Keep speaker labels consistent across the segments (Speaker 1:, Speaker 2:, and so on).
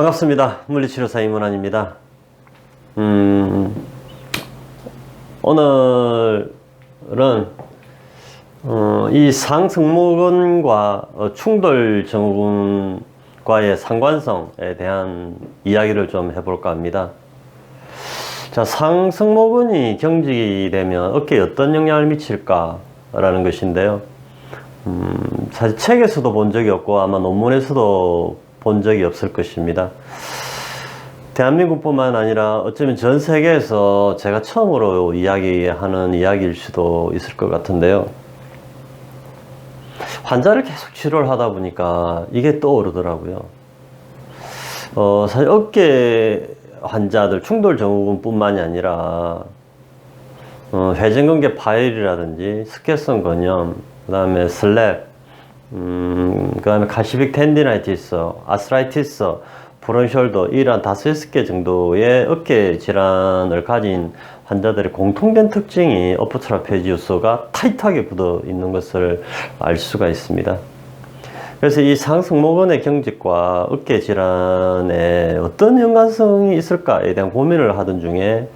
Speaker 1: 반갑습니다. 물리치료사 임원환입니다. 오늘은 이 상승모근과 충돌 증후군과의 상관성에 대한 이야기를 좀 해볼까 합니다. 자, 상승모근이 경직이 되면 어깨에 어떤 영향을 미칠까라는 것인데요. 사실 책에서도 본 적이 없고 아마 논문에서도 본 적이 없을 것입니다. 대한민국뿐만 아니라 어쩌면 전 세계에서 제가 처음으로 이야기하는 이야기일 수도 있을 것 같은데요. 환자를 계속 치료를 하다 보니까 이게 떠오르더라고요. 사실 어깨 환자들, 충돌 증후군뿐만이 아니라 회전근개 파열이라든지 스케성 건염, 그 다음에 슬랩, 그 다음에 칼시빅 텐디나이티스, 아스라이티스, 브론숄더, 이러한 5-6개 정도의 어깨 질환을 가진 환자들의 공통된 특징이 어퍼 트라페지우스가 타이트하게 굳어 있는 것을 알 수가 있습니다. 그래서 이 상승모근의 경직과 어깨 질환에 어떤 연관성이 있을까에 대한 고민을 하던 중에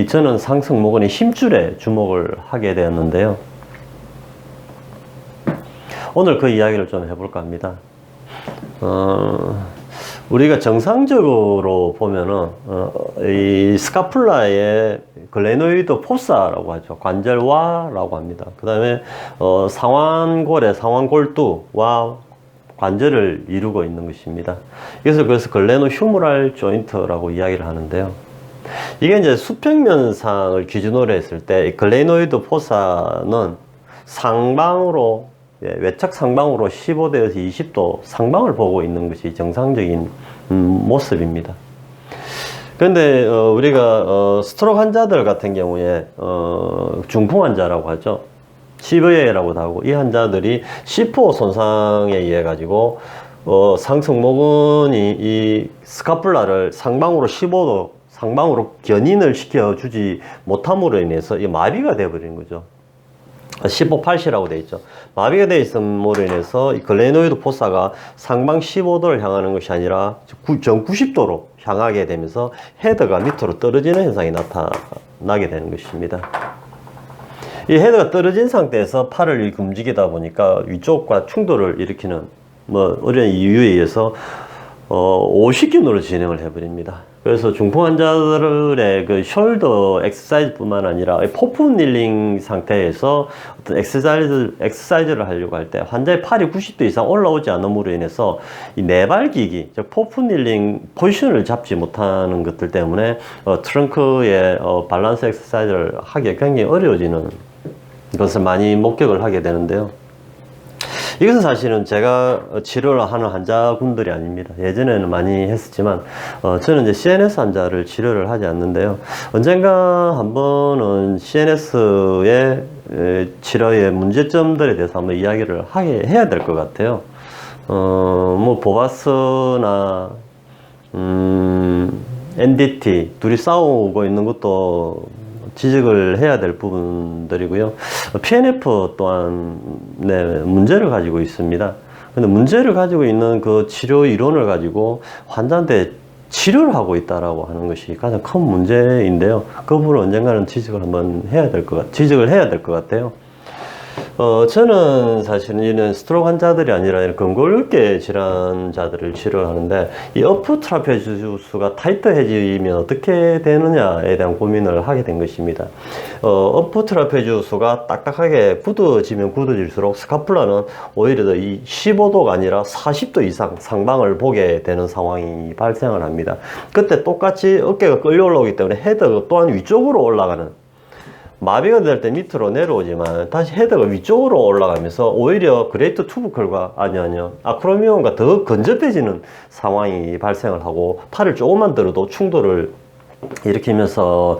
Speaker 1: 저는 상승모근의 힘줄에 주목을 하게 되었는데요. 오늘 그 이야기를 좀 해볼까 합니다. 우리가 정상적으로 보면은, 이 스카플라의 글레노이드 포사라고 하죠. 관절와라고 합니다. 그 다음에, 상완골의 상완골두와 관절을 이루고 있는 것입니다. 그래서 글레노 휴머랄 조인트라고 이야기를 하는데요. 이게 이제 수평면상을 기준으로 했을 때, 글레노이드 포사는 상방으로 외척 상방으로 15도에서 20도 상방을 보고 있는 것이 정상적인 모습입니다. 그런데 우리가 스트로크 환자들 같은 경우에 중풍 환자라고 하죠. CVA라고도 하고, 이 환자들이 C4 손상에 의해 가지고 상승모근이 이 스카플라를 상방으로 15도 상방으로 견인을 시켜주지 못함으로 인해서 이 마비가 되어버리는 거죠. 15-8C라고 되어 있죠. 마비가 되어 있음으로 인해서 이 글레노이드 포사가 상방 15도를 향하는 것이 아니라 전 90도로 향하게 되면서 헤드가 밑으로 떨어지는 현상이 나타나게 되는 것입니다. 이 헤드가 떨어진 상태에서 팔을 움직이다 보니까 위쪽과 충돌을 일으키는 어려운 이유에 의해서 50균으로 진행을 해버립니다. 그래서 중풍 환자들의 그 숄더 엑서사이즈뿐만 아니라 포프 닐링 상태에서 어떤 엑서사이즈를 하려고 할 때 환자의 팔이 90도 이상 올라오지 않음으로 인해서 이 내발기기, 즉 포프 닐링 포지션을 잡지 못하는 것들 때문에 트렁크의 밸런스 엑서사이즈를 하기 굉장히 어려워지는 것을 많이 목격을 하게 되는데요. 이것은 사실은 제가 치료를 하는 환자분들이 아닙니다. 예전에는 많이 했었지만 저는 이제 CNS 환자를 치료를 하지 않는데요. 언젠가 한 번은 CNS의 치료의 문제점들에 대해서 한번 이야기를 해야 될 것 같아요. 보바스나 NDT 둘이 싸우고 있는 것도 지적을 해야 될 부분들이고요. PNF 또한 문제를 가지고 있습니다. 근데 문제를 가지고 있는 그 치료 이론을 가지고 환자한테 치료를 하고 있다라고 하는 것이 가장 큰 문제인데요. 그 부분을 언젠가는 지적을 해야 될 것 같아요. 저는 사실은 이런 스트로크 환자들이 아니라 이런 근골격계 질환자들을 치료를 하는데, 이 어퍼 트라페지우스가 타이트해지면 어떻게 되느냐에 대한 고민을 하게 된 것입니다. 어퍼 트라페지우스가 딱딱하게 굳어지면 굳어질수록 스카플라는 오히려 더 이 15도가 아니라 40도 이상 상방을 보게 되는 상황이 발생을 합니다. 그때 똑같이 어깨가 끌려 올라오기 때문에 헤드가 또한 위쪽으로 올라가는, 마비가 될 때 밑으로 내려오지만 다시 헤드가 위쪽으로 올라가면서 오히려 그레이트 투부클과 아크로미온과 더 근접해지는 상황이 발생을 하고, 팔을 조금만 들어도 충돌을 일으키면서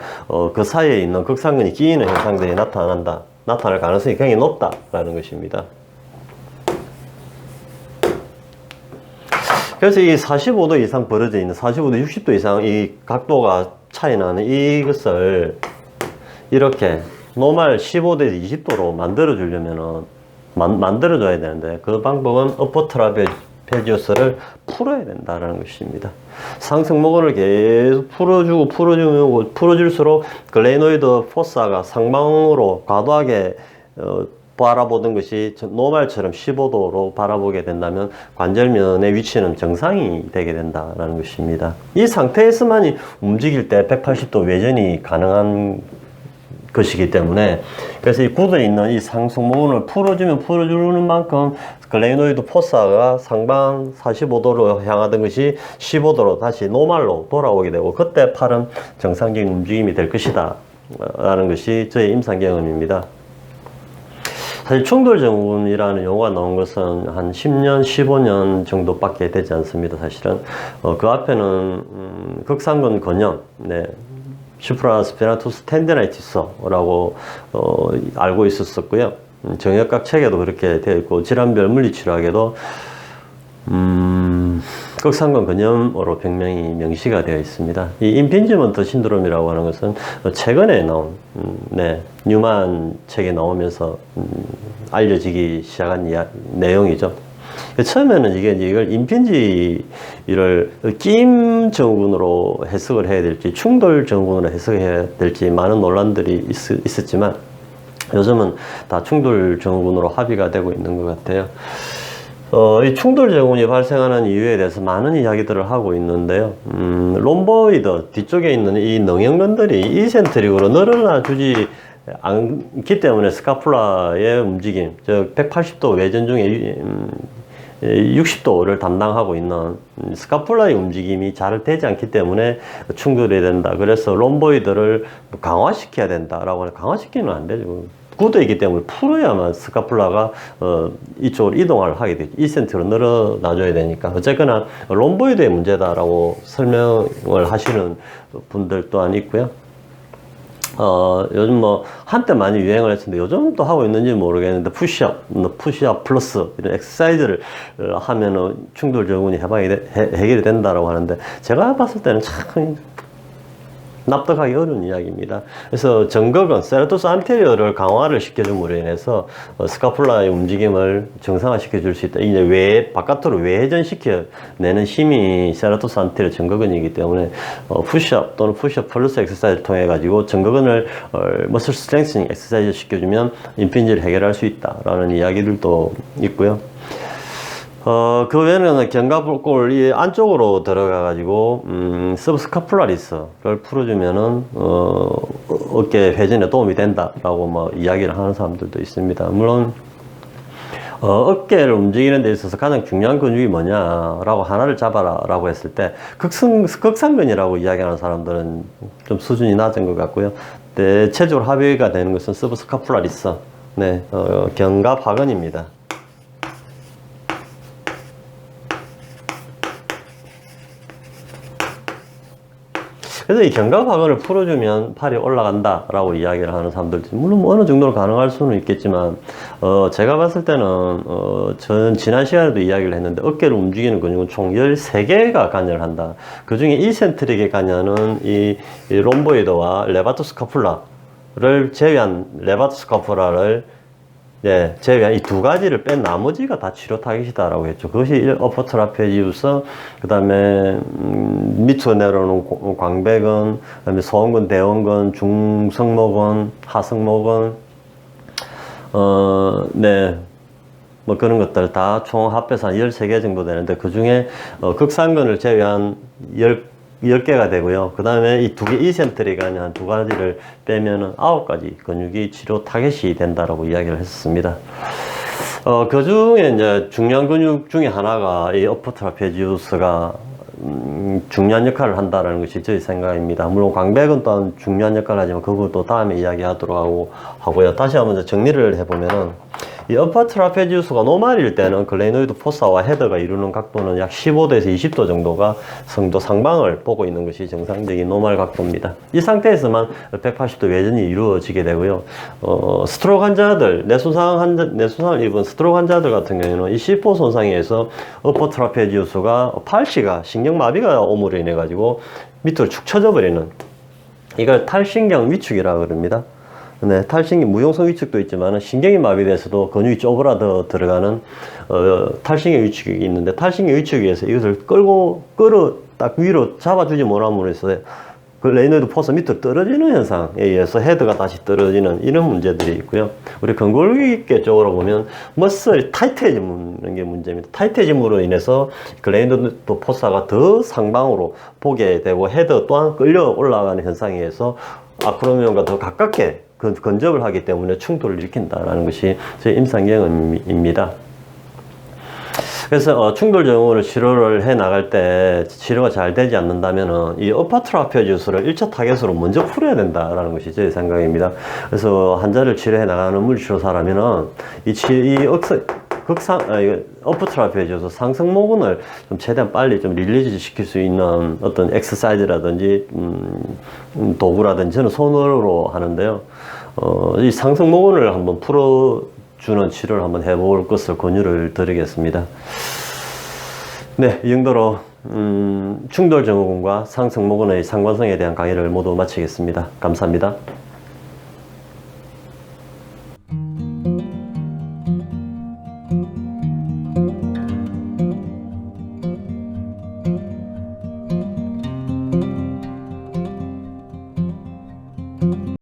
Speaker 1: 그 사이에 있는 극상근이 끼이는 현상들이 나타날 가능성이 굉장히 높다라는 것입니다. 그래서 이 45도 이상 벌어져 있는, 45도 60도 이상 이 각도가 차이 나는 이것을 이렇게 노멀 15도에서 20도로 만들어 주려면은 만들어 줘야 되는데, 그 방법은 어퍼 트라페지우스를 풀어야 된다는 것입니다. 상승 모근을 계속 풀어줄수록 글레이노이드 포사가 상방으로 과도하게 바라보던 것이 노말처럼 15도로 바라보게 된다면 관절면의 위치는 정상이 되게 된다는 것입니다. 이 상태에서만이 움직일 때 180도 외전이 가능한 것이기 때문에, 그래서 이 굳어 있는 이 상승 모근을 풀어주는 만큼 글레이노이드 포사가 상방 45도로 향하던 것이 15도로 다시 노말로 돌아오게 되고, 그때 팔은 정상적인 움직임이 될 것이다 라는 것이 저의 임상 경험입니다. 사실 충돌증후군이라는 용어가 나온 것은 한 10년, 15년 정도밖에 되지 않습니다. 사실은 그 앞에는 극상근 건염, 슈프라스피나투스 텐디나이티스라고 알고 있었고요. 정형외과 책에도 그렇게 되어 있고, 질환별 물리치료학에도 극상근 건염으로 병명이 명시가 되어 있습니다. 이 임핀지먼트 신드롬이라고 하는 것은 최근에 나온 뉴만 책에 나오면서 알려지기 시작한 내용이죠. 처음에는 이걸 임핀지를 끼임 증후군으로 해석을 해야 될지 충돌 증후군으로 해석해야 될지 많은 논란들이 있었지만, 요즘은 다 충돌 증후군으로 합의가 되고 있는 것 같아요. 이 충돌 증후군이 발생하는 이유에 대해서 많은 이야기들을 하고 있는데요. 롬보이드 뒤쪽에 있는 이 능형근들이 이센트릭으로 늘어나 주지 않기 때문에 스카풀라의 움직임, 즉 180도 외전 중에 60도를 담당하고 있는 스카풀라의 움직임이 잘 되지 않기 때문에 충돌이 된다. 그래서 롬보이드를 강화시켜야 된다라고 하는, 강화시키면 안 되죠. 굳어 있기 때문에 풀어야만 스카풀라가 이쪽으로 이동을 하게 되죠. 2cm로 늘어나줘야 되니까. 어쨌거나 롬보이드의 문제다라고 설명을 하시는 분들 또한 있고요. 요즘 한때 많이 유행을 했는데 요즘 또 하고 있는지 모르겠는데, 푸시업 플러스 이런 엑서사이즈를 하면은 충돌 증후군이 해결이 된다라고 하는데, 제가 봤을 때는 참 납득하기 어려운 이야기입니다. 그래서 정극은 세라토스 안테리어를 강화를 시켜줌으로 인해서 스카풀라의 움직임을 정상화 시켜줄 수 있다. 이제 바깥으로 외회전시켜내는 힘이 세라토스 안테리어 정극근이기 때문에 푸시업 또는 푸시업 플러스 엑서사이즈를 통해 가지고 정극근을 머슬 스트렝스닝 엑서사이즈 시켜주면 임핀지를 해결할 수 있다라는 이야기들도 있고요. 그 외에는 견갑골 이 안쪽으로 들어가가지고, 서브스카풀라리스를 풀어주면은, 어깨 회전에 도움이 된다라고 이야기를 하는 사람들도 있습니다. 물론, 어깨를 움직이는 데 있어서 가장 중요한 근육이 뭐냐라고 하나를 잡아라라고 했을 때, 극상근이라고 이야기하는 사람들은 좀 수준이 낮은 것 같고요. 대체적으로 합의가 되는 것은 서브스카풀라리스, 견갑하근입니다. 그래서 이 견갑하근을 풀어주면 팔이 올라간다라고 이야기를 하는 사람들도, 물론 어느 정도로 가능할 수는 있겠지만, 제가 봤을 때는, 저는 지난 시간에도 이야기를 했는데, 어깨를 움직이는 근육은 총 13개가 관여를 한다. 그 중에 이센트릭의 관여는 이 롬보이드와 레바토 스카풀라를 제외한, 제외한 이 두 가지를 뺀 나머지가 다 치료 타깃이다라고 했죠. 그것이 어퍼 트라페지우스, 그 다음에 밑으로 내려오는 광배근, 그 다음에 소음근, 대원근, 중성모근, 하성모근, 그런 것들 다 총 합해서 한 13개 정도 되는데, 그 중에 극상근을 제외한 10개가 되고요. 그 다음에 이 두 개, 이센트리가 아닌 한 두 가지를 빼면은 9가지 근육이 치료 타겟이 된다라고 이야기를 했었습니다. 그 중에 이제 중요한 근육 중에 하나가 이 어퍼 트라페지우스가 중요한 역할을 한다는 것이 저희 생각입니다. 물론 광배근 또한 중요한 역할을 하지만 그것도 다음에 이야기하도록 하고요. 다시 한번 정리를 해보면은, 이 어퍼 트라페지우스가 노말일 때는 글레이노이드 포사와 헤더가 이루는 각도는 약 15도에서 20도 정도가 성도 상방을 보고 있는 것이 정상적인 노말 각도입니다. 이 상태에서만 180도 외전이 이루어지게 되고요. 스트로크 환자들, 뇌손상을 입은 스트로크 환자들 같은 경우에는 이 C4 손상에 의해서 어퍼 트라페지우스가 팔씨가 신경마비가 오므로 인해 가지고 밑으로 축 처져 버리는, 이걸 탈신경 위축이라고 그럽니다. 네, 탈신기 무용성 위축도 있지만 신경이 마비돼서도 근육이 쪼그라져 들어가는 탈신기 위축이 있는데, 탈신기 위축에서 이것을 딱 위로 잡아주지 못함으로 해서 그 레이너드 포스 밑으로 떨어지는 현상에 의해서 헤드가 다시 떨어지는 이런 문제들이 있고요. 우리 근골격 쪽으로 보면 머슬이 타이트해지는 게 문제입니다. 타이트해짐으로 인해서 그 레이너드 포스가 더 상방으로 보게 되고, 헤드 또한 끌려 올라가는 현상에 의해서 아크로미온과 더 가깝게 근접을 하기 때문에 충돌을 일으킨다는 것이 제 임상 경험입니다. 그래서 충돌 증후를 치료를 해 나갈 때 치료가 잘 되지 않는다면은 이 어퍼트라피아주스를 1차 타겟으로 먼저 풀어야 된다라는 것이 제 생각입니다. 그래서 환자를 치료해 나가는 물리치료사라면은 어퍼트라피아주스 상승 모근을 좀 최대한 빨리 좀 릴리즈 시킬 수 있는 어떤 엑서사이즈라든지 도구라든지 저는 손으로 하는데요. 이 상승 모근을 한번 주는 치료를 한번 해볼 것을 권유를 드리겠습니다. 네, 이 정도로 충돌 증후군과 상승 모근의 상관성에 대한 강의를 모두 마치겠습니다. 감사합니다.